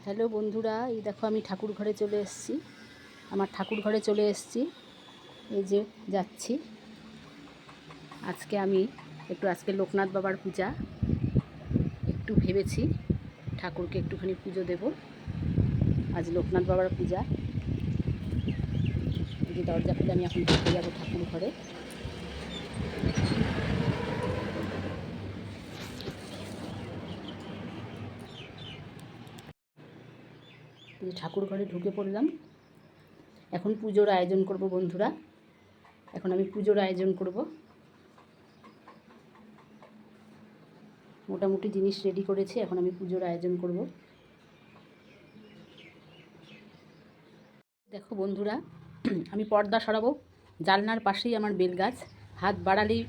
Hello বন্ধুরা, এই দেখো আমি ঠাকুর ঘরে চলে এসেছি। আমার ঠাকুর ঘরে চলে এসেছি, এই যে যাচ্ছি। আজকে লোকনাথ বাবার পূজা, একটু ভেবেছি ঠাকুরকে একটুখানি পুজো দেব। আজ লোকনাথ বাবার পূজা। এই যে দরজা খুলে আমি এখন ঢুকে যাবো ঠাকুর ঘরে। ঠাকুর ঘরে ঢুকে পড়লাম। এখন পুজোর আয়োজন করব বন্ধুরা। এখন আমি পুজোর আয়োজন করব। মোটামুটি জিনিস রেডি করেছি, এখন আমি পুজোর আয়োজন করব। দেখো বন্ধুরা, আমি পর্দা সরাবো। জানলার পাশেই আমার বেল গাছ, হাত বাড়ালেই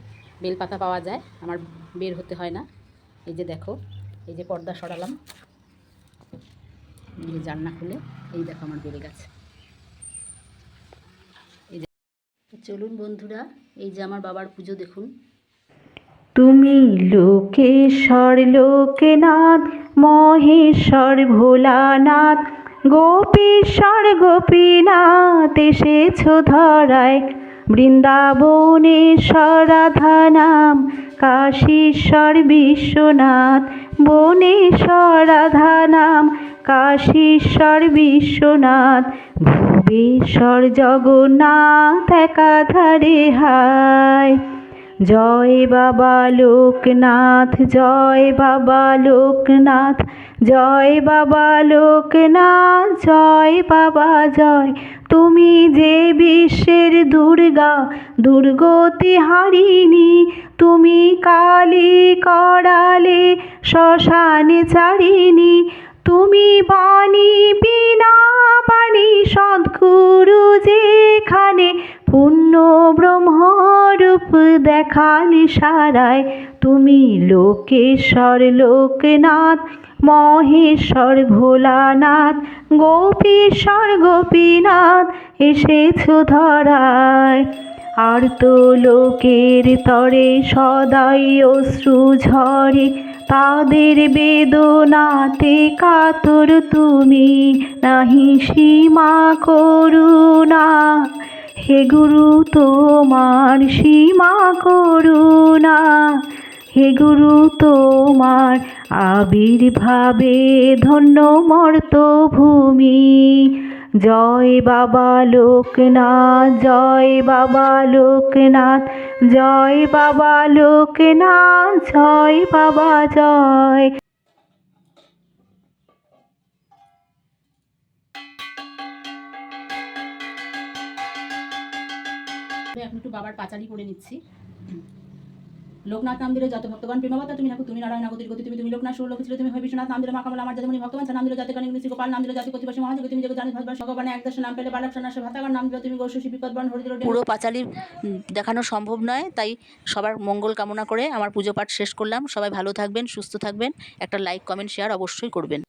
বেলপাতা পাওয়া যায়, আমার বের হতে হয় না। এই যে দেখো, এই যে পর্দা সরালাম, এই যে জানলা খুলে, এই দেখো আমার বেল গাছ। এই যে চলুন বন্ধুরা, এই যে আমার বাবার পুজো দেখুন। তুমি লোকেশ্বর লোকনাথ, মহেশ্বর ভোলানাথ, গোপীশ্বর গোপীনাথ, এসেছ ধরায়। বৃন্দাবনেশ্বর রাধানাম, কাশীশ্বর বিশ্বনাথ, বনেশ্বর রাধানাম, কাশীশ্বর বিশ্বনাথ, ভুবেশ্বর জগন্নাথ একাধারে হায়। জয় বাবা লোকনাথ, জয় বাবা লোকনাথ, জয় বাবা লোকনাথ, জয় বাবা জয়। তুমি যে বিশ্বের দুর্গা, দুর্গতি হারিণী, তুমি কালী করালে শ্মশানে চারিণী, তুমি বাণী বিনা বাণী সদ্গুরু যেখানে, পূর্ণ ব্রহ্মরূপ দেখালি সারায়। তুমি লোকেশ্বর লোকনাথ, মহেশ্বর ভোলানাথ, গোপীশ্বর গোপীনাথ, এসেছ ধরায়। আর তো লোকের তরে সদাই অশ্রু ঝরে, তাদের বেদনাতে কাতর তুমি, নাহি সীমা করুণা। হে গুরু তোমার সীমা করুণা, হে গুরু তোমার আবির্ভাবে ধন্য মর্তভূমি। জয় বাবা লোকনাথ, জয় বাবা লোকনাথ, জয় বাবা লোকনাথ, জয় বাবা জয়। এখন একটু বাবার পাঁচালি করে নিচ্ছি। লোকনাথ নাম দিলে যত ভক্তগণ প্রেমাবতা তুমি নাকু, তুমি নারায়ণ গতির গতি, তুমি লোকনাথ সুর লোক ছিল, তুমি হয় বিশ্বনাথ নাম দিলে মা কমলা, আমার যাদের মনে ভক্তবান নাম দিলে জাতি কানি শ্রী গোপাল নাম দিলে জাতি প্রতিবাসী মহাযোগী, তুমি যে জানিস ভাষবা ভগবানে একদশ নাম পেলে বালক সন্ন্যাসী ভাতাগার নাম দিলে তুমি গোস্বী বিপদবন হরিদ্র। পুরো পাঁচালি দেখানো সম্ভব নয়, তাই সবার মঙ্গল কামনা করে আমার পুজো পাঠ শেষ করলাম। সবাই ভালো থাকবেন, সুস্থ থাকবেন, একটা লাইক কমেন্ট শেয়ার অবশ্যই করবেন।